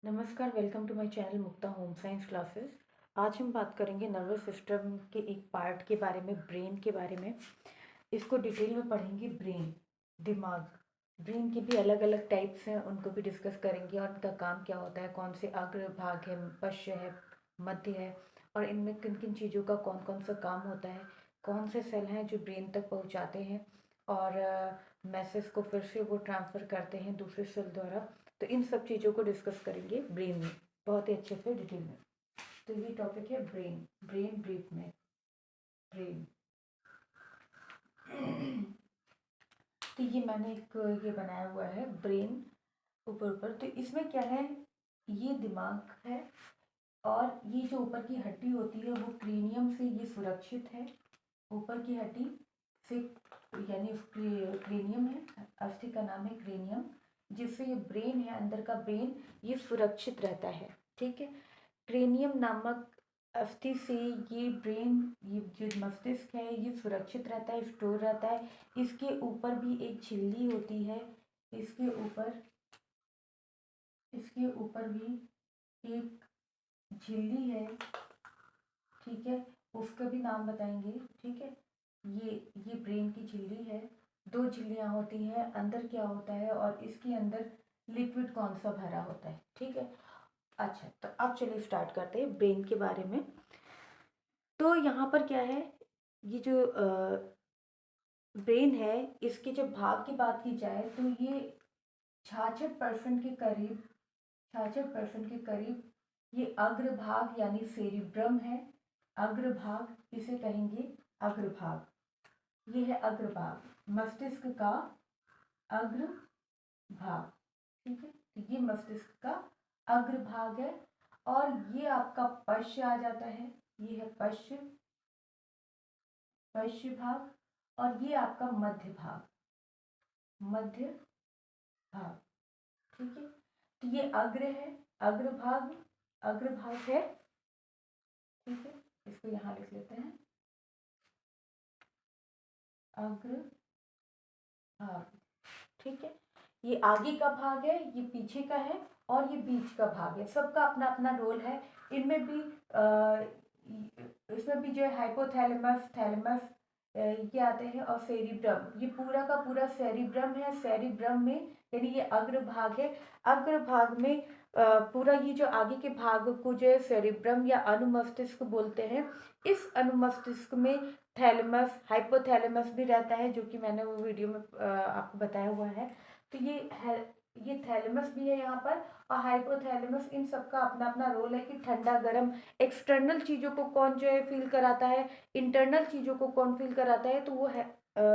नमस्कार, welcome to my channel Mukta home science classes. आज हम बात करेंगे नर्वस सिस्टम के एक पार्ट के बारे में, ब्रेन के बारे में। इसको डिटेल में पढ़ेंगे। दिमाग। ब्रेन के भी अलग अलग टाइप्स हैं, उनको भी डिस्कस करेंगे और इनका काम क्या होता है, कौन से अग्र भाग है, पश्च है, मध्य है, और इनमें किन किन चीज़ों का कौन कौन सा काम होता है, कौन से सेल हैं जो ब्रेन तक पहुंचाते हैं और मैसेज को फिर से वो ट्रांसफ़र करते हैं दूसरे सेल द्वारा। तो इन सब चीज़ों को डिस्कस करेंगे ब्रेन में, बहुत ही अच्छे से डिटेल में। तो ये टॉपिक है ब्रेन। ब्रेन ब्रीफ में ब्रेन। तो ये मैंने एक ये बनाया हुआ है ब्रेन ऊपर ऊपर। तो इसमें क्या है, ये दिमाग है और ये जो ऊपर की हड्डी होती है वो क्रेनियम से ये सुरक्षित है। ऊपर की हड्डी से, यानी क्रेनियम है, अस्थि का नाम है क्रेनियम, जिससे ये ब्रेन है, अंदर का ब्रेन, ये सुरक्षित रहता है। ठीक है। क्रेनियम नामक अस्थि से ये ब्रेन, ये जो मस्तिष्क है, ये सुरक्षित रहता है, स्टोर रहता है। इसके ऊपर भी एक झिल्ली होती है। इसके ऊपर इसके ऊपर भी एक झिल्ली है। ठीक है। उसका भी नाम बताएंगे। ठीक है। ये ब्रेन की झिल्ली है। दो झिल्लियाँ होती हैं। अंदर क्या होता है और इसके अंदर लिक्विड कौन सा भरा होता है। ठीक है। अच्छा, तो अब चलिए स्टार्ट करते हैं ब्रेन के बारे में। तो यहाँ पर क्या है, ये जो ब्रेन है, इसके जब भाग की बात की जाए तो ये 66% के करीब, 66% के करीब ये अग्रभाग यानी सेरिब्रम है। अग्रभाग इसे कहेंगे, अग्रभाग। ये है अग्रभाग, मस्तिष्क का अग्रभाग। ठीक है। तो ये मस्तिष्क का अग्रभाग है। और ये आपका पश्च आ जाता है। ये है पश्च, पश्च भाग। और ये आपका मध्य भाग, मध्य भाग। ठीक है। तो ये अग्र है, अग्रभाग, अग्रभाग है। ठीक है। इसको यहाँ लिख लेते हैं, अग्रभाग। ठीक है। ये आगे का भाग है, ये पीछे का है, और ये बीच का भाग है। सबका अपना अपना रोल है। इनमें भी इसमें भी जो है हाइपोथैलेमस, थैलेमस, ये आते हैं, और सेरिब्रम। ये पूरा का पूरा सेरिब्रम है। सेरिब्रम में, यानी ये अग्रभाग है। अग्रभाग में पूरा ये जो आगे के भाग को जो है सेरिब्रम या अनुमस्तिष्क बोलते हैं। इस अनुमस्तिष्क में थैलेमस, हाइपोथैलेमस भी रहता है, जो कि मैंने वो वीडियो में आपको बताया हुआ है। तो ये थैलेमस भी है यहाँ पर, और हाइपोथैलेमस। इन सबका अपना अपना रोल है कि ठंडा गर्म, एक्सटर्नल चीज़ों को कौन जो है फील कराता है, इंटरनल चीज़ों को कौन फील कराता है, तो वो है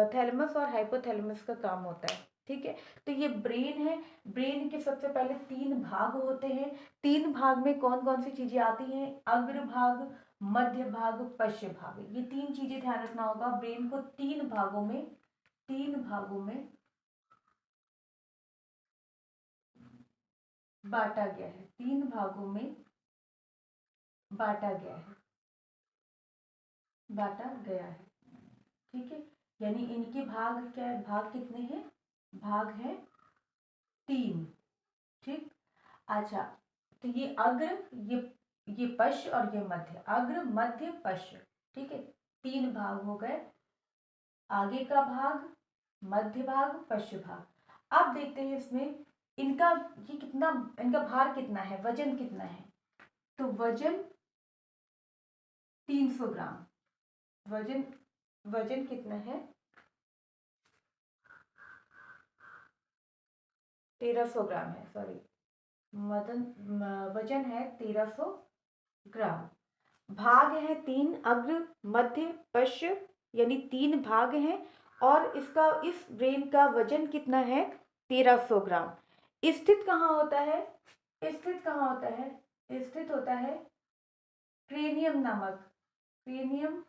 थैलेमस और हाइपोथैलेमस का काम होता है। ठीक है। तो ये ब्रेन है। ब्रेन के सबसे पहले 3 भाग होते हैं। 3 भाग में कौन कौन सी चीजें आती हैं, अग्र भाग, मध्य भाग, पश्च भाग। ये 3 चीजें ध्यान रखना होगा। ब्रेन को 3 भागों में, 3 भागों में बांटा गया है। 3 भागों में बांटा गया है, बांटा गया है। ठीक है। यानी इनके भाग क्या है, भाग कितने हैं, भाग है 3। ठीक। अच्छा, तो ये अग्र, ये पश्च और ये मध्य, अग्र मध्य पश्च। ठीक है। 3 भाग हो गए, आगे का भाग, मध्य भाग, पश्च भाग। अब देखते हैं इसमें इनका, ये कितना, इनका भार कितना है, वजन कितना है। तो वजन 300 ग्राम। वजन, वजन कितना है, 1300 ग्राम है, सॉरी। मदन वजन है 1300 ग्राम। भाग है 3, अग्र मध्य पश्च, यानी 3 भाग हैं। और इसका, इस ब्रेन का वजन कितना है, 1300 ग्राम। स्थित कहाँ होता है, स्थित कहाँ होता है, स्थित होता है क्रेनियम नामक, क्रेनियम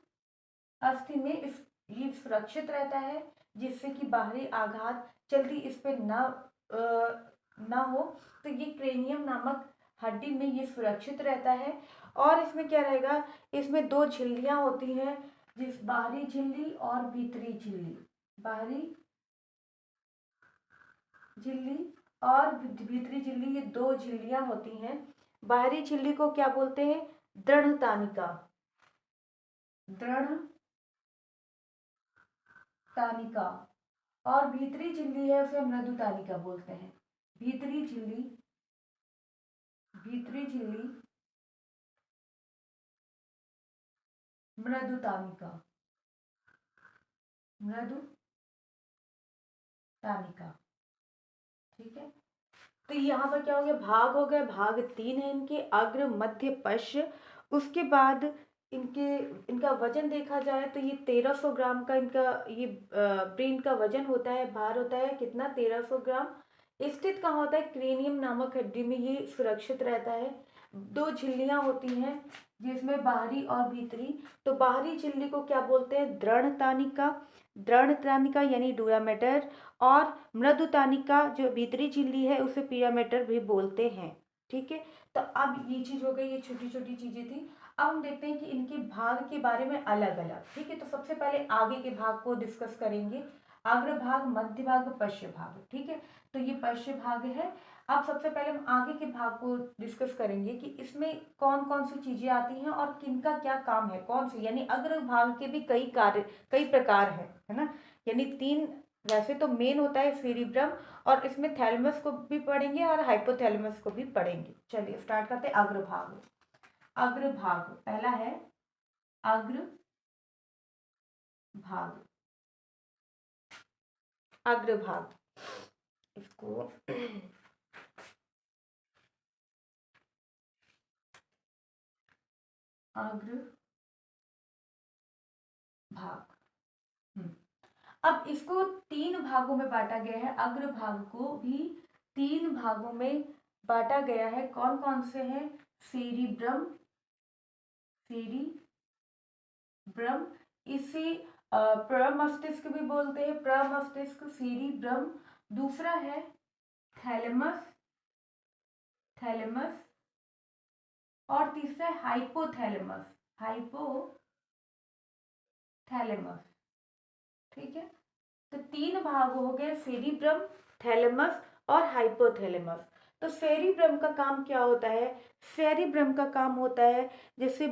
अस्थि में। इस, ये सुरक्षित रहता है, जिससे कि बाहरी आघात जल्दी इस पे ना हो। तो ये क्रेनियम नामक हड्डी में ये सुरक्षित रहता है। और इसमें क्या रहेगा, इसमें 2 झिल्लियां होती हैं, जिस बाहरी झिल्ली और भीतरी झिल्ली, बाहरी झिल्ली और भीतरी झिल्ली, ये दो झिल्लियां होती हैं। बाहरी झिल्ली को क्या बोलते हैं? दृढ़ तानिका। दृढ़ तानिका। और भीतरी झिल्ली है उसे मृदु तानिका बोलते हैं। भीतरी झिल्ली, भीतरी झिल्ली मृदु तानिका, मृदु तानिका। ठीक है, तो यहाँ पर क्या हो गया? भाग हो गए, भाग तीन है इनके, अग्र मध्य पश्च। उसके बाद इनके इनका वजन देखा जाए तो ये 1300 ग्राम का इनका ये ब्रेन का वजन होता है, भार होता है कितना? 1300 ग्राम। स्थित कहाँ होता है? क्रेनियम नामक हड्डी में ये सुरक्षित रहता है। दो झिल्लियां होती हैं जिसमें बाहरी और भीतरी। तो बाहरी झिल्ली को क्या बोलते हैं? दृढ़ तानिका, दृढ़ तानिका यानी डूरामेटर। और मृदु तानिका जो भीतरी झिल्ली है उसे पिरामेटर भी बोलते हैं। ठीक है, तो अब ये चीज हो गई, ये छोटी छोटी चीजें थी। अब हम देखते हैं कि इनके भाग के बारे में अलग अलग। ठीक है, तो सबसे पहले आगे के भाग को डिस्कस करेंगे, अग्र भाग, मध्य भाग, पश्च भाग। ठीक है, तो ये पश्च भाग है। अब सबसे पहले हम आगे के भाग को डिस्कस करेंगे कि इसमें कौन कौन सी चीजें आती हैं और किनका क्या काम है, कौन सी, यानी अग्र भाग के भी कई कार्य, कई प्रकार है ना। यानी तीन, वैसे तो मेन होता है सेरिब्रम, और इसमें थैलेमस को भी पढ़ेंगे और हाइपोथैलेमस को भी पढ़ेंगे। चलिए स्टार्ट करते हैं। अग्रभाग, अग्रभाग पहला है अग्र भाग, अग्रभाग। इसको अग्र भाग। अब इसको तीन भागों में बांटा गया है, अग्र भाग को भी तीन भागों में बांटा गया है। कौन कौन से हैं? सेरिब्रम, सेरिब्रम, इसे प्रमस्तिष्क भी बोलते हैं, प्रमस्तिष्क, सेरिब्रम। दूसरा है थैलेमस, थैलेमस। और तीसरा है हाइपोथैलेमस, हाइपोथैलेमस। ठीक है, तो तीन भाग हो गए, सेरिब्रम, थैलेमस और हाइपोथैलेमस। तो सेरिब्रम का काम क्या होता है? सेरिब्रम का काम होता है जैसे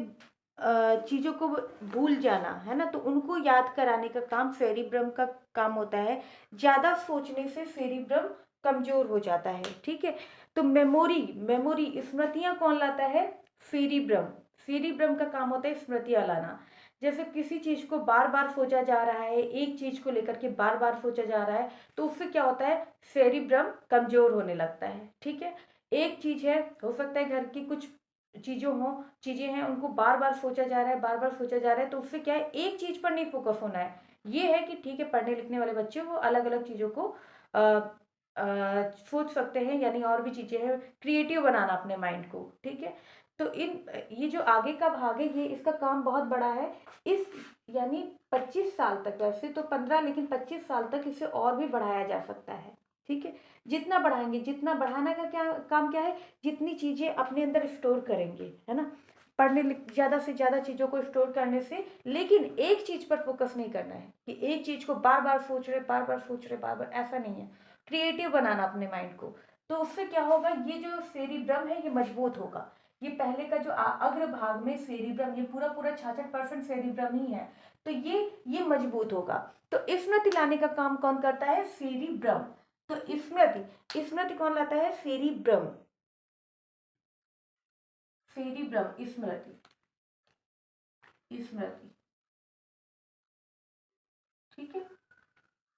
चीजों को भूल जाना है ना, तो उनको याद कराने का काम सेरिब्रम का काम होता है। ज्यादा सोचने से सेरिब्रम कमजोर हो जाता है। ठीक है, तो मेमोरी, मेमोरी स्मृतियां कौन लाता है? सेरिब्रम, सेरिब्रम का काम होता है स्मृतियां लाना। जैसे किसी चीज को बार बार सोचा जा रहा है, एक चीज को लेकर के बार बार सोचा जा रहा है, तो उससे क्या होता है? सेरिब्रम कमजोर होने लगता है। ठीक है, एक चीज है, हो सकता है घर की कुछ चीजें हैं, उनको बार बार सोचा जा रहा है, बार बार सोचा जा रहा है, तो उससे क्या है? एक चीज पर नहीं फोकस होना है। ये है कि ठीक है, पढ़ने लिखने वाले बच्चे वो अलग अलग चीजों को सोच सकते हैं, यानी और भी चीजें हैं, क्रिएटिव बनाना अपने माइंड को। ठीक है, तो इन ये जो आगे का भाग है, ये इसका काम बहुत बड़ा है। इस यानी 25 साल तक, वैसे तो 15 लेकिन 25 साल तक इसे और भी बढ़ाया जा सकता है। ठीक है, जितना बढ़ाएंगे, जितना बढ़ाना का क्या काम क्या है? जितनी चीजें अपने अंदर स्टोर करेंगे, है ना, पढ़ने ज्यादा से ज्यादा चीजों को स्टोर करने से। लेकिन एक चीज पर फोकस नहीं करना है कि एक चीज को बार बार सोच रहे, बार बार सोच रहे, बार बार, ऐसा नहीं है। क्रिएटिव बनाना अपने माइंड को। तो उससे क्या होगा? ये जो सेरिब्रम है ये मजबूत होगा। ये पहले का जो अग्र भाग में सेरिब्रम, ये पूरा पूरा 66% सेरिब्रम ही है, तो ये मजबूत होगा। तो स्मृति लाने का काम कौन करता है? सेरिब्रम। तो स्मृति, स्मृति कौन लाता है? सेरिब्रम, सेरिब्रम स्मृति, स्मृति। ठीक है,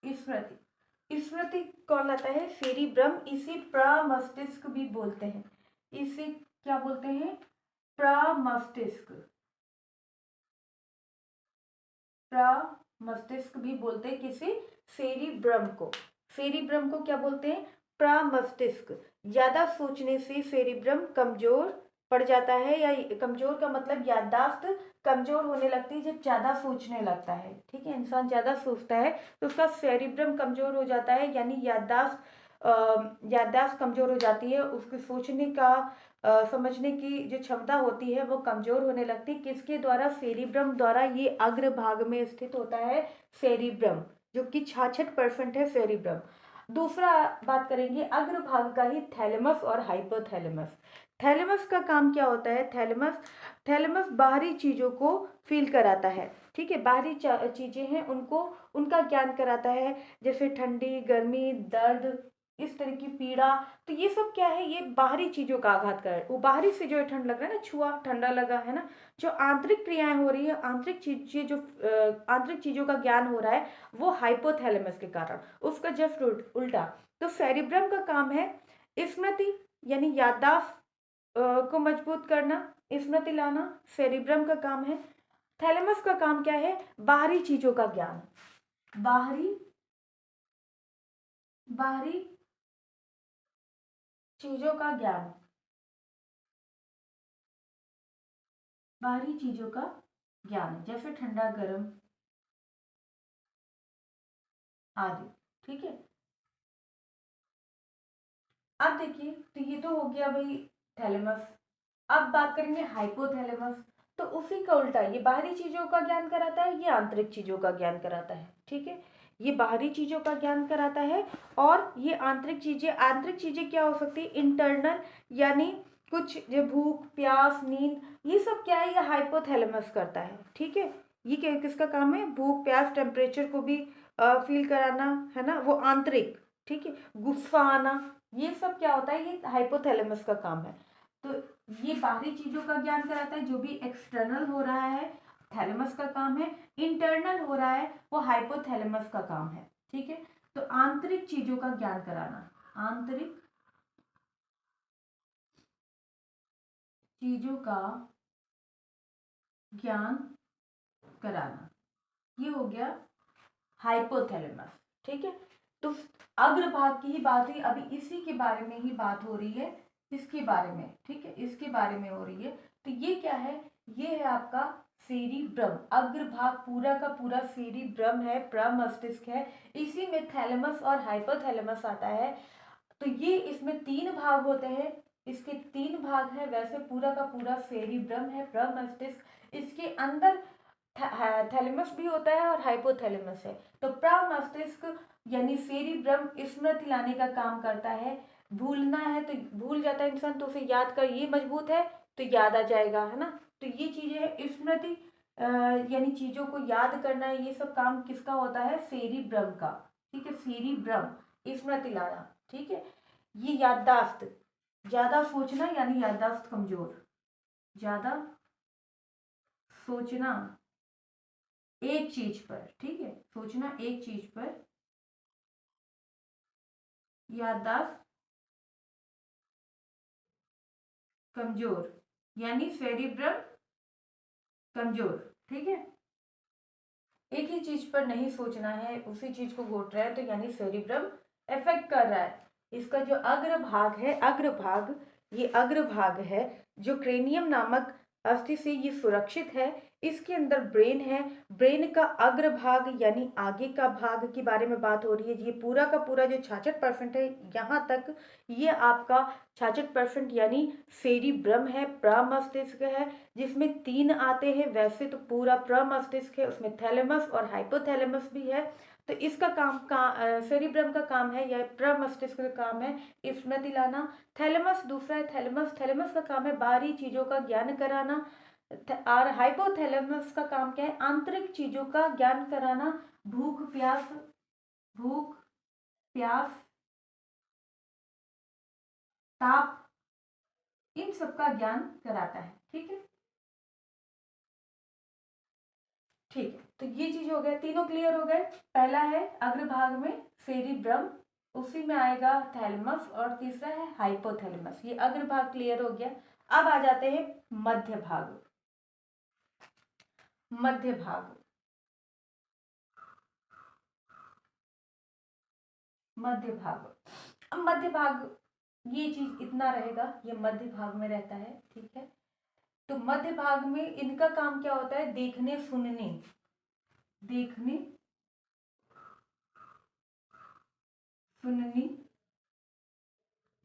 स्मृति, स्मृति कौन लाता है? सेरिब्रम। इसे प्रमस्तिष्क भी बोलते हैं, इसे क्या बोलते हैं? प्रमस्तिष्क, प्रमस्तिष्क भी बोलते हैं किसे? सेरिब्रम को। सेरिब्रम को क्या बोलते हैं? प्रमस्तिष्क। ज्यादा सोचने से सेरिब्रम कमजोर पड़ जाता है, या कमजोर का मतलब याददाश्त कमजोर होने लगती है जब ज्यादा सोचने लगता है। ठीक है, इंसान ज्यादा सोचता है तो उसका सेरिब्रम कमजोर हो जाता है, यानी याददाश्त कमजोर हो जाती है, उसके सोचने का समझने की जो क्षमता होती है वो कमजोर होने लगती है। किसके द्वारा? सेरिब्रम द्वारा। ये अग्र भाग में स्थित होता है सेरिब्रम, जो कि 66% है सेरिब्रम। दूसरा बात करेंगे अग्रभाग का ही, थैलेमस और हाइपोथैलेमस। थैलेमस का काम क्या होता है? थैलेमस थैलेमस बाहरी चीज़ों को फील कराता है, ठीक है, बाहरी चीज़ें हैं उनको, उनका ज्ञान कराता है, जैसे ठंडी, गर्मी, दर्द, इस तरह की पीड़ा। तो ये सब क्या है? ये बाहरी चीज़ों का आघात कर, वो बाहरी से जो ठंड लग रहा है ना, छुआ ठंडा लगा है ना, जो आंतरिक क्रियाएं हो रही है, आंतरिक चीजें जो आंतरिक चीज़ों का ज्ञान हो रहा है, वो हाइपोथैलेमस के कारण। उसका जस्ट उल्टा। तो सेरिब्रम का काम है स्मृति यानी याददाश्त को मजबूत करना, स्मृति लाना, सेरिब्रम का काम है। थैलेमस का काम क्या है? बाहरी चीजों का ज्ञान, बाहरी बाहरी चीजों का ज्ञान, बाहरी चीजों का ज्ञान, जैसे ठंडा, गर्म आदि, ठीक है। अब देखिए, तो ये तो हो गया भाई थैलेमस। अब बात करेंगे हाइपोथैलेमस। तो उसी का उल्टा, ये बाहरी चीजों का ज्ञान कराता है, ये आंतरिक चीजों का ज्ञान कराता है, ठीक है। ये बाहरी चीजों का ज्ञान कराता है, और ये आंतरिक चीजें क्या हो सकती है? इंटरनल, यानी कुछ जो भूख, प्यास, नींद, ये सब क्या है? ये हाइपोथैलेमस करता है, ठीक है। ये किसका काम है? भूख, प्यास, टेम्परेचर को भी फील कराना, है ना, वो आंतरिक, ठीक है। गुस्सा आना, ये सब क्या होता है? ये हाइपोथैलेमस का काम है। तो ये बाहरी चीजों का ज्ञान कराता है, जो भी एक्सटर्नल हो रहा है थैलेमस का काम है। इंटरनल हो रहा है वो हाइपोथैलेमस का काम है, ठीक है। तो आंतरिक चीजों का ज्ञान कराना, आंतरिक चीजों का ज्ञान कराना, ये हो गया हाइपोथैलेमस, ठीक है। तो अग्रभाग की ही बात हुई, अभी इसी के बारे में ही बात हो रही है, इसके बारे में, ठीक है, इसके बारे में हो रही है। तो ये क्या है? ये है आपका सेरिब्रम। अग्रभाग पूरा का पूरा सेरिब्रम है, प्रमस्तिष्क है, इसी में थैलेमस और हाइपोथैलेमस आता है। तो ये इसमें तीन भाग होते हैं, इसके तीन भाग हैं। वैसे पूरा का पूरा सेरिब्रम है, प्रमस्तिष्क, इसके अंदर थैलेमस भी होता है और हाइपोथैलेमस है। तो प्रमस्तिष्क यानी सेरिब्रम स्मृति लाने का काम करता है। भूलना है तो भूल जाता है इंसान, तो उसे याद कर, ये मजबूत है तो याद आ जाएगा, है ना। तो ये चीजें है स्मृति, यानी चीजों को याद करना है, ये सब काम किसका होता है? सेरिब्रम का, ठीक है, सेरिब्रम, स्मृति लाना, ठीक है। ये याददाश्त, ज्यादा सोचना यानी याददाश्त कमजोर, ज्यादा सोचना एक चीज पर, ठीक है, सोचना एक चीज पर, याददाश्त कमजोर यानी सेरिब्रम कमजोर, ठीक है। एक ही चीज पर नहीं सोचना है, उसी चीज को घोट रहा है, तो यानी सेरिब्रम इफेक्ट कर रहा है। इसका जो अग्रभाग है, अग्रभाग, ये अग्रभाग है जो क्रेनियम नामक अस्थि से ये सुरक्षित है। इसके अंदर ब्रेन है, ब्रेन का अग्रभाग यानी आगे का भाग के बारे में बात हो रही है। ये पूरा का पूरा जो 66% है यहाँ तक, ये आपका 66% यानी सेरिब्रम है, प्रमस्तिष्क है, जिसमें तीन आते हैं। वैसे तो पूरा प्रमस्तिष्क है, उसमें थैलेमस और हाइपोथैलेमस भी है। तो इसका काम सेरिब्रम का काम है या प्रमस्तिष्क का काम है स्मृति लाना। थैलेमस दूसरा है, थैलेमस थैलेमस का काम है बाहरी चीजों का ज्ञान कराना। और हाइपोथैलेमस का काम क्या है? आंतरिक चीजों का ज्ञान कराना, भूख प्यास, भूख प्यास, ताप, इन सब का ज्ञान कराता है, ठीक है। ठीक है, तो ये चीज हो गया, तीनों क्लियर हो गए। पहला है अग्रभाग में सेरिब्रम, उसी में आएगा थैलेमस, और तीसरा है हाइपोथैलेमस। ये अग्रभाग क्लियर हो गया। अब आ जाते हैं मध्य भाग। मध्य भाग, मध्य भाग, अब मध्य भाग, ये चीज इतना रहेगा, ये मध्य भाग में रहता है, ठीक है। तो मध्य भाग में इनका काम क्या होता है? देखने सुनने, देखने सुनने,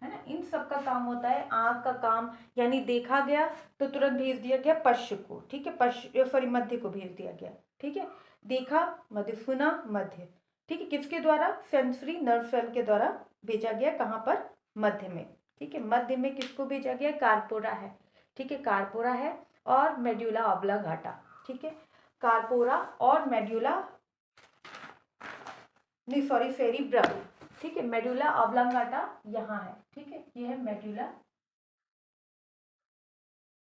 है ना, इन सब का काम होता है। आंख का काम यानी देखा गया तो तुरंत भेज दिया गया पश्च को, ठीक है, पश्च सॉरी मध्य को भेज दिया गया, ठीक है। देखा मध्य, सुना मध्य, ठीक है, किसके द्वारा? सेंसरी नर्व सेल के द्वारा भेजा गया, कहाँ पर? मध्य में। ठीक है, मध्य में किसको भेजा गया? कार्पोरा है। ठीक है, कार्पोरा है और मेड्यूला ऑब्लांगाटा। ठीक है, कार्पोरा और मेड्यूला, नहीं सॉरी, सेरिब्रम। ठीक है, मेडुला ऑब्लांगाटा यहाँ है। ठीक है, ये है मेडुला,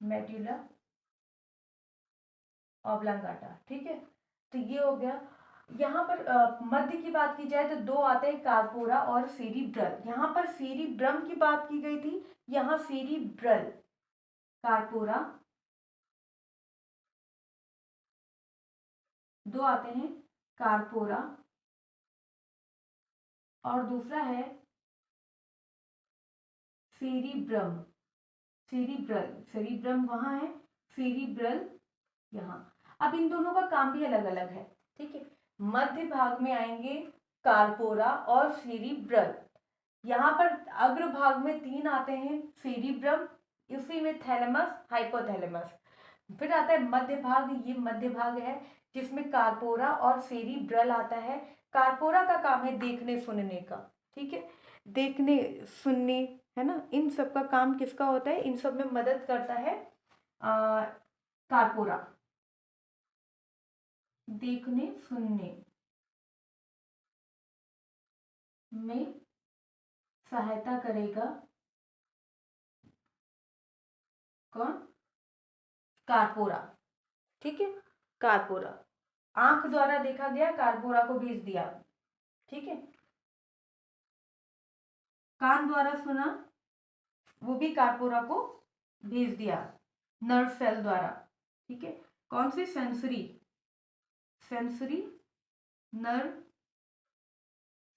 मेडुला ऑब्लांगाटा। ठीक है, तो ये हो गया। यहाँ पर मध्य की बात की जाए तो दो आते हैं, कार्पोरा और सेरिब्रल। यहाँ पर सेरिब्रम की बात की गई थी, यहाँ सेरिब्रल। कार्पोरा दो आते हैं, कार्पोरा और दूसरा है सेरिब्रम। सेरिब्रल, सेरिब्रम वहां है, सेरिब्रल यहाँ। अब इन दोनों का काम भी अलग अलग है। ठीक है, मध्य भाग में आएंगे कार्पोरा और सेरिब्रल। यहाँ पर अग्र भाग में तीन आते हैं, सेरिब्रम, इसी में थैलेमस, हाइपोथैलेमस। फिर आता है मध्य भाग, ये मध्य भाग है जिसमें कार्पोरा और सेरिब्रल आता है। कार्पोरा का काम है देखने सुनने का। ठीक है, देखने सुनने, है ना, इन सब का काम किसका होता है? इन सब में मदद करता है कार्पोरा, देखने सुनने में सहायता करेगा। कौन? कार्पोरा। ठीक है, कार्पोरा। आंख द्वारा देखा गया, कार्पोरा को भेज दिया। ठीक है, कान द्वारा सुना, वो भी कार्पोरा को भेज दिया, नर्व सेल द्वारा। ठीक है, कौन सी? सेंसरी, सेंसरी नर्व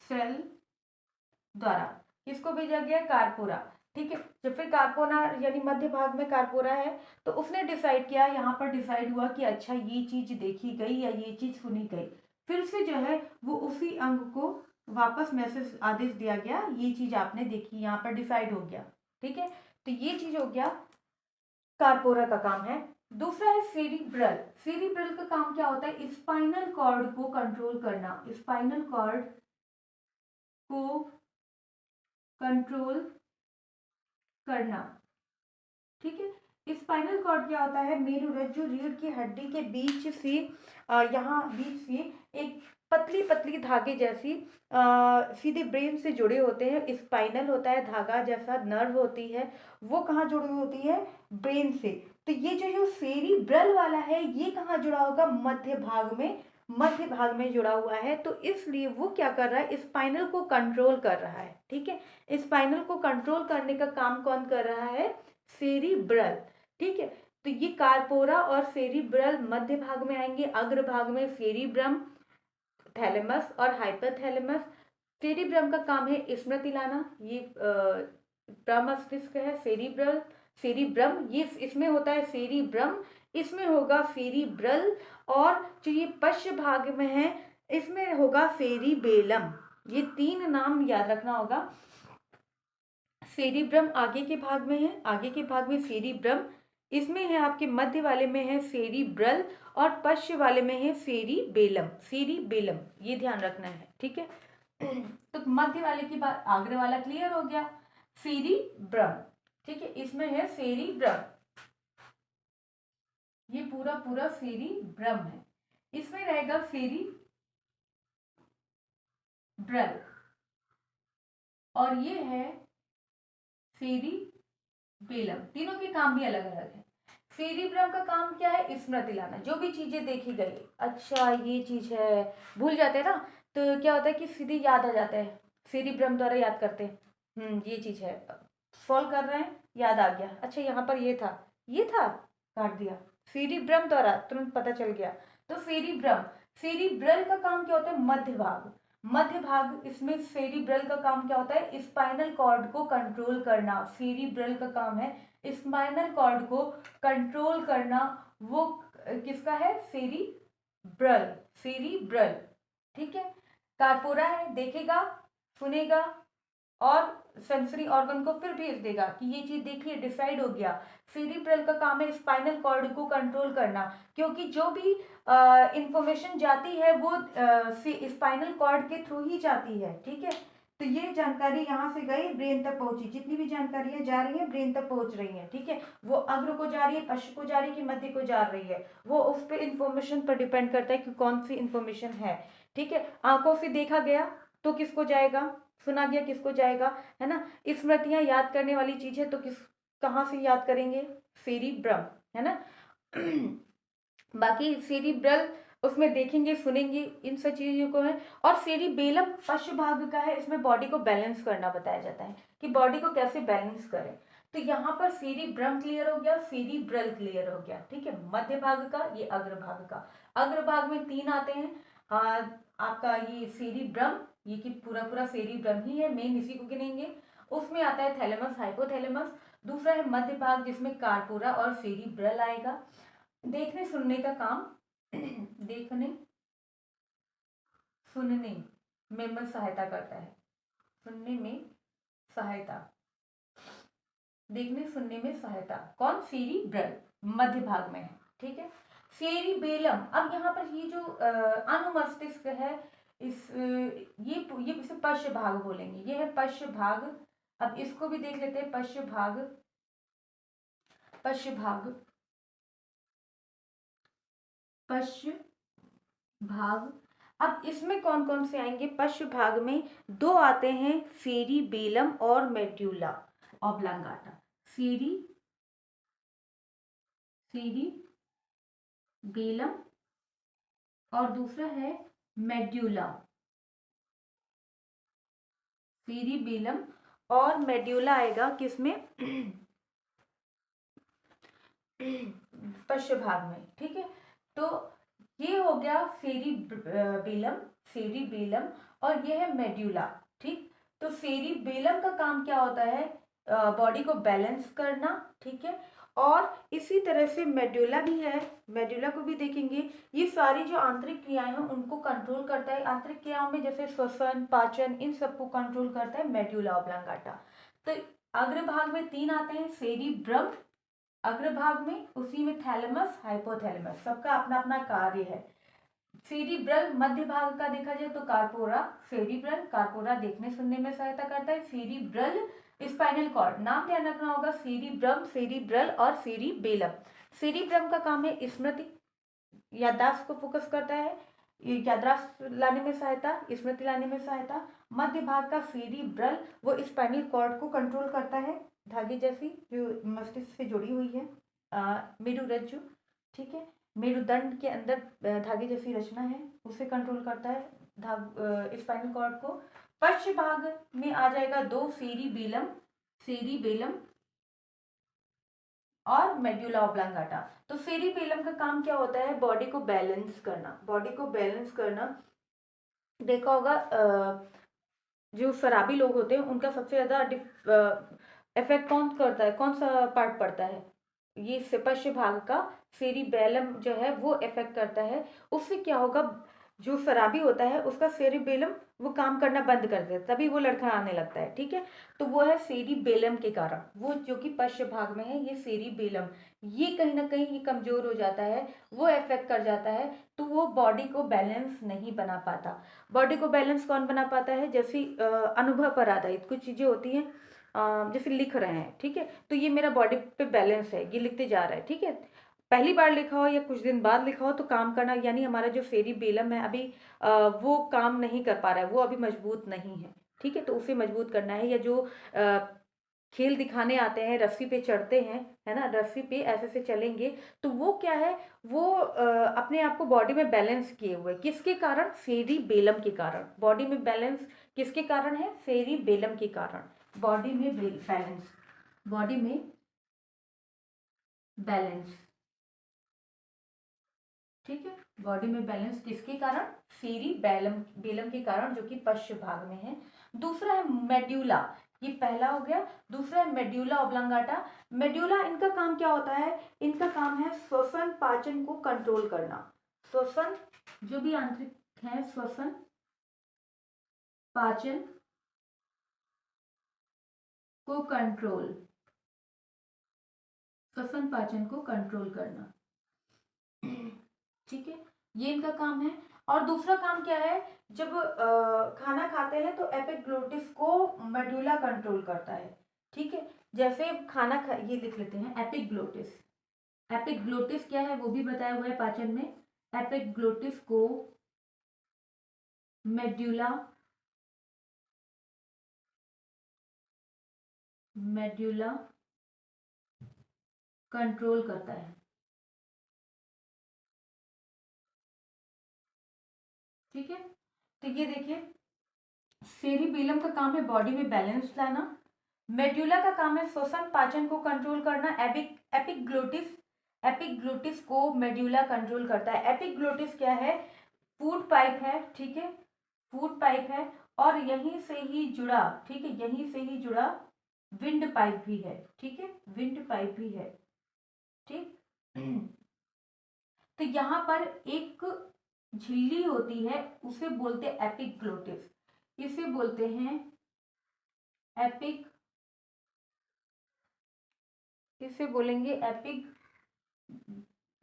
सेल द्वारा किसको भेजा गया? कार्पोरा। ठीक है, जब फिर कार्पोरा यानी मध्य भाग में कार्पोरा है, तो उसने डिसाइड किया, यहाँ पर डिसाइड हुआ कि अच्छा ये चीज देखी गई या ये चीज सुनी गई। फिर से जो है वो उसी अंग को वापस मैसेज, आदेश दिया गया, ये चीज आपने देखी, यहाँ पर डिसाइड हो गया। ठीक है, तो ये चीज हो गया, कार्पोरा का काम है। दूसरा है सेरिब्रल। सेरिब्रल का काम क्या होता है? स्पाइनल कॉर्ड को कंट्रोल करना, स्पाइनल कॉर्ड को कंट्रोल करना। ठीक है, स्पाइनल कॉर्ड क्या होता है? मेरुरज्जु रीढ़ की हड्डी के बीच से यहाँ बीच से एक पतली पतली धागे जैसी सीधे ब्रेन से जुड़े होते हैं। स्पाइनल होता है धागा जैसा, नर्व होती है, वो कहाँ जुड़ी होती है? ब्रेन से। तो ये जो सेरिब्रल वाला है, ये कहाँ जुड़ा होगा? मध्य भाग में, मध्य भाग में जुड़ा हुआ है। तो इसलिए वो क्या कर रहा है? स्पाइनल को कंट्रोल कर रहा है। ठीक है, स्पाइनल को कंट्रोल करने का काम कौन कर रहा है? सेरिब्रल। ठीक है, तो ये कार्पोरा और सेरिब्रल मध्य भाग में आएंगे। अग्र भाग में सेरिब्रम, थैलेमस और हाइपोथैलेमस। सेरिब्रम का काम है स्मृति लाना, ये प्रमस्तिष्क है। सेरिब्रल, सेरिब्रम, ये इसमें होता है सेरिब्रम, इसमें होगा सेरिब्रल, और जो ये पश्च भाग में है इसमें होगा सेरिबेलम। ये तीन नाम याद रखना होगा। सेरिब्रम आगे के भाग में है, आगे के भाग में सेरिब्रम, इसमें है आपके मध्य वाले में है सेरिब्रल, और पश्च वाले में है सेरिबेलम, सेरिबेलम, ये ध्यान रखना है। ठीक है, तो मध्य वाले की बात, आगे वाला क्लियर हो गया। सेरिब्रम, ठीक है, इसमें है सेरिब्रम, ये पूरा पूरा सेरिब्रम है। इसमें रहेगा सेरिब्रल, और ये है सेरिबेलम। तीनों के काम भी अलग अलग है। सेरिब्रम का काम क्या है? स्मृति लाना, जो भी चीजें देखी गई, अच्छा ये चीज है, भूल जाते हैं ना, तो क्या होता है कि सीधे याद आ जाता है, सेरिब्रम द्वारा याद करते हैं। ये चीज है, सॉल्व कर रहे हैं, याद आ गया, अच्छा यहाँ पर ये था, ये था, काट दिया, सेरिब्रम द्वारा तुरंत पता चल गया। तो सेरिब्रम, सेरिब्रल का काम क्या होता है? मध्य भाग, मध्य भाग, इसमें सेरिब्रल का काम क्या होता है? स्पाइनल कॉर्ड को कंट्रोल करना। सेरिब्रल का काम है स्पाइनल कॉर्ड को कंट्रोल करना। वो किसका है? Cerebral, cerebral. ठीक है, कार्पोरा है, देखेगा, सुनेगा और सेंसरी ऑर्गन को फिर भेज देगा कि ये चीज देखिए डिसाइड हो गया। सेरिब्रल का काम है स्पाइनल कॉर्ड को कंट्रोल करना, क्योंकि जो भी इंफॉर्मेशन जाती है वो स्पाइनल कॉर्ड के थ्रू ही जाती है, ठीक है। तो ये जानकारी यहाँ से गई, ब्रेन तक पहुंची, जितनी भी जानकारियां जा रही है ब्रेन तक पहुंच रही है, ठीक है। वो अग्र को जा रही है, पश्च को जा रही है, कि मध्य को जा रही है, वो उस पर इंफॉर्मेशन पर डिपेंड करता है कि कौन सी इंफॉर्मेशन है, ठीक है। आंखों से देखा गया तो किसको जाएगा, सुना गया किसको जाएगा, है ना। स्मृतियां याद करने वाली चीज है तो किस, कहाँ से याद करेंगे, सेरिब्रम, है ना। बाकी सेरिब्रल उसमें देखेंगे सुनेंगे इन सब चीजों को है। और सेरिबेलम पश्च भाग का है, इसमें बॉडी को बैलेंस करना बताया जाता है कि बॉडी को कैसे बैलेंस करें। तो यहाँ पर सेरिब्रम क्लियर हो गया, सेरिब्रल क्लियर हो गया, ठीक है। मध्य भाग का, ये अग्र भाग का। अग्र भाग में 3 आते हैं, आपका ये सेरिब्रम, ये कि पूरा पूरा सेरिब्रम ही है, मेन इसी को गिनेंगे। उसमें आता है थैलेमस, हाइपोथैलेमस। दूसरा है मध्य भाग जिसमें कार्पोरा और सेरिब्रल आएगा। देखने सुनने का काम देखने सुनने में सहायता करता है, सुनने में सहायता, देखने सुनने में सहायता, कौन, सेरिब्रल, मध्य भाग में है, ठीक है। सेरिबेलम, अब यहाँ पर ये जो अनुमस्तिष्क है, इस ये इसे पश्च भाग बोलेंगे, ये है पश्च भाग। अब इसको भी देख लेते हैं, पश्च भाग, पश्च भाग, पश्च भाग। अब इसमें कौन कौन से आएंगे, पश्च भाग में 2 आते हैं, सेरिबेलम और मेड्यूला ऑब्लांगाटा। सेरिबेलम और दूसरा है मेड्यूला, सेरिबेलम और मेड्यूला आएगा किसमें, पश्च भाग में, ठीक है। तो ये हो गया सेरिबेलम, सेरिबेलम, और ये है मेड्यूला, ठीक। तो सेरिबेलम का काम क्या होता है, बॉडी को बैलेंस करना, ठीक है। और इसी तरह से मेड्यूला भी है, मेड्यूला को भी देखेंगे, ये सारी जो आंतरिक क्रियाएं हैं उनको कंट्रोल करता है। आंतरिक क्रियाओं में जैसे श्वसन, पाचन, इन सबको कंट्रोल करता है मेड्यूला ऑब्लांगाटा। तो अग्र भाग में 3 आते हैं, सेरिब्रम अग्रभाग में, उसी में थैलेमस, हाइपोथैलेमस, सबका अपना अपना कार्य है। सेरिब्रल मध्य भाग का देखा जाए तो कार्पोरा, सेरिब्रल, कार्पोरा देखने सुनने में सहायता करता है, सेरिब्रल स्पाइनल कॉर्ड, नाम ध्यान रखना होगा, सेरिब्रम, सेरिब्रल और सेरिबेलम। सेरिब्रम का काम है स्मृति, याददाश्त को फोकस करता है, याददाश्त लाने में सहायता, स्मृति लाने में सहायता। मध्य भाग का सेरिब्रल वो स्पाइनल कॉर्ड को कंट्रोल करता है, धागे जैसी जो मस्तिष्क से जुड़ी हुई है, मेरुरज्जु, ठीक है। मेरुदंड के अंदर धागे जैसी रचना है, उसे कंट्रोल करता है स्पाइनल कॉर्ड को। पश्च भाग में आ जाएगा 2, सेरिबेलम, सेरिबेलम और मेड्यूला ऑब्लांगाटा। तो सेरिबेलम का काम क्या होता है, बॉडी को बैलेंस करना, बॉडी को बैलेंस करना। देखा होगा जो शराबी लोग होते हैं उनका सबसे ज्यादा इफेक्ट कौन करता है, कौन सा पार्ट पड़ता है, ये पश्च भाग का सेरिबेलम जो है वो इफेक्ट करता है। उससे क्या होगा, जो शराबी होता है उसका सेरिबेलम वो काम करना बंद कर देता है, तभी वो लड़खड़ाने लगता है, ठीक है। तो वो है सेरिबेलम के कारण, वो जो कि पश्च भाग में है, ये सेरिबेलम, ये कहीं ना कहीं ये कमजोर हो जाता है, वो इफेक्ट कर जाता है, तो वो बॉडी को बैलेंस नहीं बना पाता। बॉडी को बैलेंस कौन बना पाता है, जैसे अनुभव पर आधारित कुछ चीजें होती हैं, जैसे लिख रहे हैं, ठीक है, तो ये मेरा बॉडी पे बैलेंस है, ये लिखते जा रहा है, ठीक है। पहली बार लिखा हो या कुछ दिन बाद लिखा हो तो काम करना, यानी हमारा जो सेरिबेलम है अभी वो काम नहीं कर पा रहा है, वो अभी मजबूत नहीं है, ठीक है, तो उसे मजबूत करना है। या जो खेल दिखाने आते हैं, रस्सी पे चढ़ते हैं, है ना, रस्सी पे ऐसे से चलेंगे, तो वो क्या है, वो अपने आप को बॉडी में बैलेंस किए हुए, किसके कारण, सेरिबेलम के कारण। बॉडी में बैलेंस किसके कारण है, सेरिबेलम के कारण। बॉडी में बैलेंस, बॉडी में बैलेंस, ठीक है, बॉडी में बैलेंस किसके कारण, सेरिबेलम बेलम के कारण, जो कि पश्च भाग में है। दूसरा है मेड्यूला, ये पहला हो गया। दूसरा है मेड्यूला ऑब्लांगाटा। मेड्यूला, इनका काम क्या होता है, इनका काम है श्वसन पाचन को कंट्रोल करना, श्वसन जो भी आंतरिक है, श्वसन पाचन को कंट्रोल, श्वसन पाचन को कंट्रोल करना। ठीक है, ये इनका काम है। और दूसरा काम क्या है, जब खाना खाते हैं तो एपिग्लोटिस को मेडुला कंट्रोल करता है। ठीक है, जैसे ये लिख लेते हैं एपिग्लोटिस। एपिग्लोटिस क्या है वो भी बताया हुआ है पाचन में। एपिग्लोटिस को मेडुला कंट्रोल करता है। ठीक है, तो ये देखिए, सेरिबेलम का काम है बॉडी में बैलेंस लाना, मेडुला का काम है श्वसन पाचन को कंट्रोल करना। एपिग्लोटिस को मेडुला कंट्रोल करता है। एपिग्लोटिस क्या है, फूड पाइप है। ठीक है, फूड पाइप है, और यहीं से ही जुड़ा, ठीक है, यहीं से ही जुड़ा विंड पाइप भी है। ठीक है, विंड पाइप भी है। ठीक, तो यहाँ पर एक झिल्ली होती है, उसे बोलते हैं एपिग्लोटिस, इसे बोलते हैं इसे बोलेंगे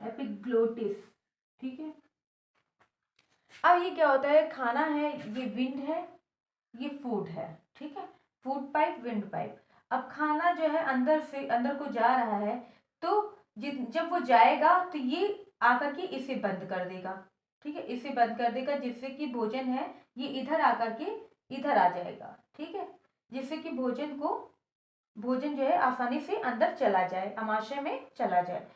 एपिग्लोटिस। ठीक है, अब ये क्या होता है, खाना है, ये विंड है, ये फूड है। ठीक है, फूड पाइप, विंड पाइप। अब खाना जो है अंदर से अंदर को जा रहा है, तो जब वो जाएगा तो ये आकर के इसे बंद कर देगा। ठीक है, इसे बंद कर देगा, जिससे कि भोजन है ये इधर आकर के इधर आ जाएगा। ठीक है, जिससे कि भोजन जो है आसानी से अंदर चला जाए, आमाशय में चला जाए।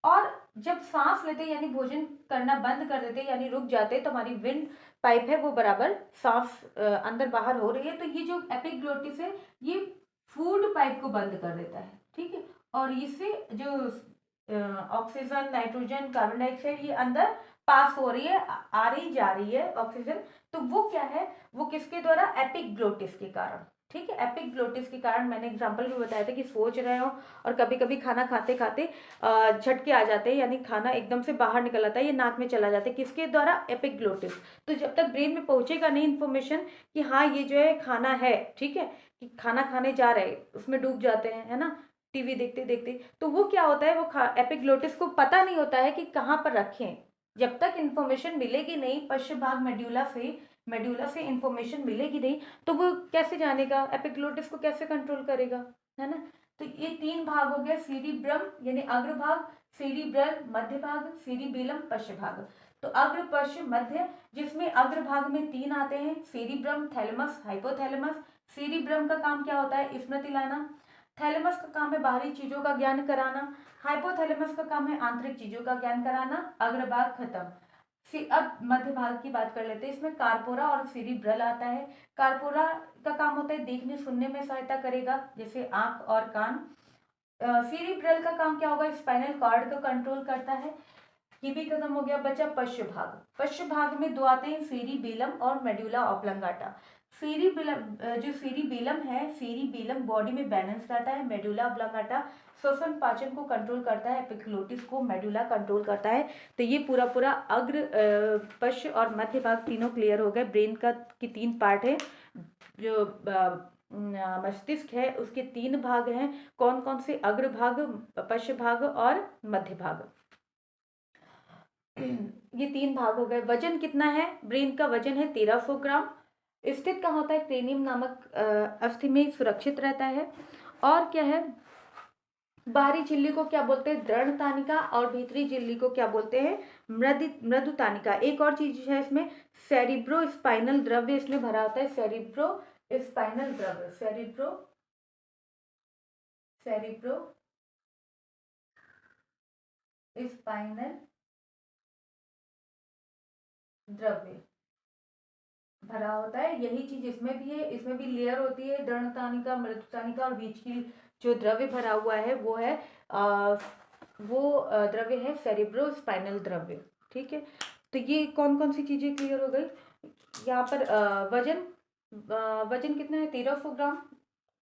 और जब सांस लेते यानी भोजन करना बंद कर देते यानी रुक जाते, तो हमारी विंड पाइप है वो बराबर सांस अंदर बाहर हो रही है, तो ये जो एपिग्लोटिस है ये फूड पाइप को बंद कर देता है। ठीक है, और इससे जो ऑक्सीजन, नाइट्रोजन, कार्बन डाइऑक्साइड ये अंदर पास हो रही है, आ रही जा रही है ऑक्सीजन, तो वो क्या है, वो किसके द्वारा, एपिग्लोटिस के कारण। ठीक है, एपिग्लोटिस के कारण मैंने एग्जांपल भी बताया था कि सोच रहे हो और कभी कभी खाना खाते खाते झटके आ जाते हैं, यानी खाना एकदम से बाहर निकल आता है, ये नाक में चला जाता है, किसके द्वारा, एपिग्लोटिस। तो जब तक ब्रेन में पहुंचेगा नहीं इन्फॉर्मेशन कि हाँ ये जो है खाना है, ठीक है, कि खाना खाने जा रहे हैं, उसमें डूब जाते हैं, है ना, टीवी देखते देखते, तो वो क्या होता है, वो एपिग्लोटिस को पता नहीं होता है कि कहाँ पर रखें। जब तक इन्फॉर्मेशन मिलेगी नहीं पश्च भाग मेड्यूला से इंफॉर्मेशन मिलेगी नहीं, तो वो कैसे जानेगा, एपिग्लोटिस को कैसे कंट्रोल करेगा, है ना। तो ये तीन भाग हो गए, सीरिब्रम यानी अग्रभाग, सेरिब्रल मध्य भाग, सेरिबेलम पश्च भाग। तो अग्र, पश्च, मध्य, जिसमें अग्रभाग में तीन आते हैं, सेरिब्रम, थैलेमस, हाइपोथैलेमस। सेरिब्रम का काम क्या होता है, स्मृति लाना। थैलेमस का काम है बाहरी चीजों का ज्ञान कराना। हाइपोथैलेमस का काम है आंतरिक चीजों का ज्ञान कराना। अग्रभाग खत्म। अब मध्य भाग की बात कर लेते हैं, इसमें कार्पोरा और सेरिब्रल आता है। कार्पोरा का काम होता है देखने सुनने में सहायता करेगा, जैसे आंख और कान। सेरिब्रल का काम क्या होगा, स्पाइनल कॉर्ड को कंट्रोल करता है। ये भी खत्म हो गया, बचा पश्च भाग। पश्च भाग में दो आते हैं, सेरिबेलम और मेडुला ऑब्लंगाटा। सेरिबेलम, जो सेरिबेलम है, सेरिबेलम बॉडी में बैलेंस रहता है, मेडुला ऑब्लंगाटा श्वसन पाचन को कंट्रोल करता है, एपिग्लोटिस को मेडुला कंट्रोल करता है। तो ये पूरा पूरा अग्र, पश्च और मध्य भाग तीनों क्लियर हो गए। ब्रेन का की तीन पार्ट है, जो मस्तिष्क है उसके तीन भाग हैं, कौन कौन से, अग्र भाग, पश्च भाग और मध्य भाग। ये तीन भाग हो गए। वजन कितना है, ब्रेन का वजन है 1300 ग्राम। स्थित कहाँ होता है, क्रेनियम नामक अस्थि में सुरक्षित रहता है। और क्या है, बाहरी झिल्ली को क्या बोलते हैं, दृढ़ तानिका, और भीतरी झिल्ली को क्या बोलते हैं, मृदु तानिका। एक और चीज है इसमें, सेरिब्रो स्पाइनल द्रव्य इसमें भरा होता है, सेरिब्रो स्पाइनल द्रव्य, सेरिब्रो स्पाइनल द्रव्य भरा होता है। यही चीज इसमें भी है, इसमें भी लेयर होती है, दृढ़ तानिका, मृदु तानिका, और बीच की जो द्रव्य भरा हुआ है वो है द्रव्य है सेरिब्रो स्पाइनल द्रव्य। ठीक है, तो ये कौन कौन सी चीजें क्लियर हो गई। यहाँ पर वजन कितना है, 1300 ग्राम।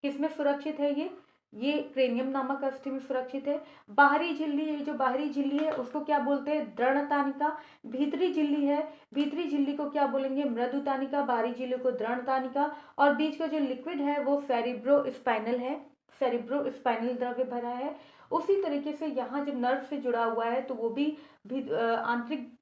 किसमें सुरक्षित है ये, ये क्रेनियम नामक अस्थि में सुरक्षित है। बाहरी झिल्ली, ये जो बाहरी झिल्ली है उसको क्या बोलते हैं, दृढ़तानिका। भीतरी झिल्ली है, भीतरी झिल्ली को क्या बोलेंगे, मृदुतानिका। बाहरी झिल्ली को दृढ़तानिका। और बीच का जो लिक्विड है वो सेरिब्रो स्पाइनल है, सेरिब्रो स्पाइनल द्रव्य भरा है। उसी तरीके से यहाँ जब नर्व से जुड़ा हुआ है तो वो भी आंतरिक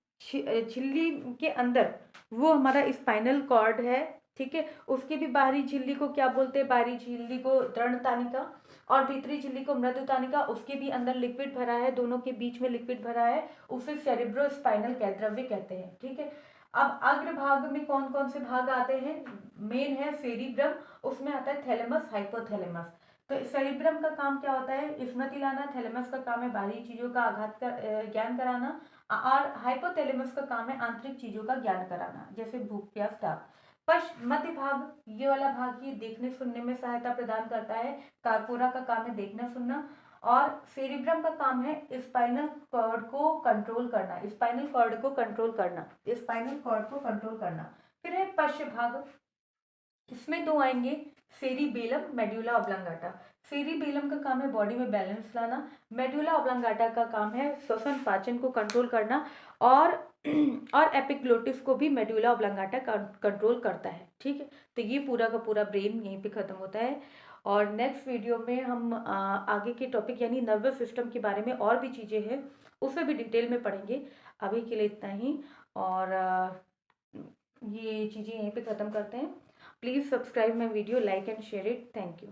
झिल्ली के अंदर वो हमारा स्पाइनल कॉर्ड है, ठीक है। उसकी भी बाहरी झिल्ली को क्या बोलते हैं, बाहरी झिल्ली को दृढ़तानिका और भीतरी झिल्ली को मृदुतानिका। उसके भी अंदर लिक्विड भरा है, दोनों के बीच में लिक्विड भरा है, उसे सेरिब्रो स्पाइनल द्रव्य कहते हैं, ठीक है। अब अग्रभाग में कौन कौन से भाग आते हैं, मेन है सेरिब्रम, उसमें आता है थैलेमस, हाइपोथैलेमस। तो सेरिब्रम का काम क्या होता है, स्मृति लाना। थैलेमस का काम है बाहरी चीजों का आघात कर ज्ञान कराना। और हाइपोथैलेमस का काम है आंतरिक चीजों का ज्ञान कराना, जैसे भूख प्यास ताप। पश्च मध्य भाग, ये वाला भाग ही देखने सुनने में सहायता प्रदान करता है। कार्पोरा का काम है देखना सुनना। और सेरिब्रम का काम है स्पाइनल कॉर्ड को कंट्रोल करना, स्पाइनल कॉर्ड को कंट्रोल करना, स्पाइनल कॉर्ड को कंट्रोल करना। फिर है पश्च भाग, इसमें दो आएंगे, सेरिबेलम, मेड्यूला ऑब्लांगाटा। सेरिबेलम का काम है बॉडी में बैलेंस लाना। मेड्यूला ऑब्लांगाटा का काम है श्वसन पाचन को कंट्रोल करना। और और एपिग्लोटिस को भी मेड्यूला ऑब्लांगाटा कंट्रोल करता है, ठीक है। तो ये पूरा का पूरा ब्रेन यहीं पे खत्म होता है। और नेक्स्ट वीडियो में हम आगे के टॉपिक यानी नर्वस सिस्टम के बारे में और भी चीज़ें हैं उसे भी डिटेल में पढ़ेंगे। अभी के लिए इतना ही। और ये चीज़ें यहीं पे ख़त्म करते हैं। Please subscribe my video, like and share it. Thank you.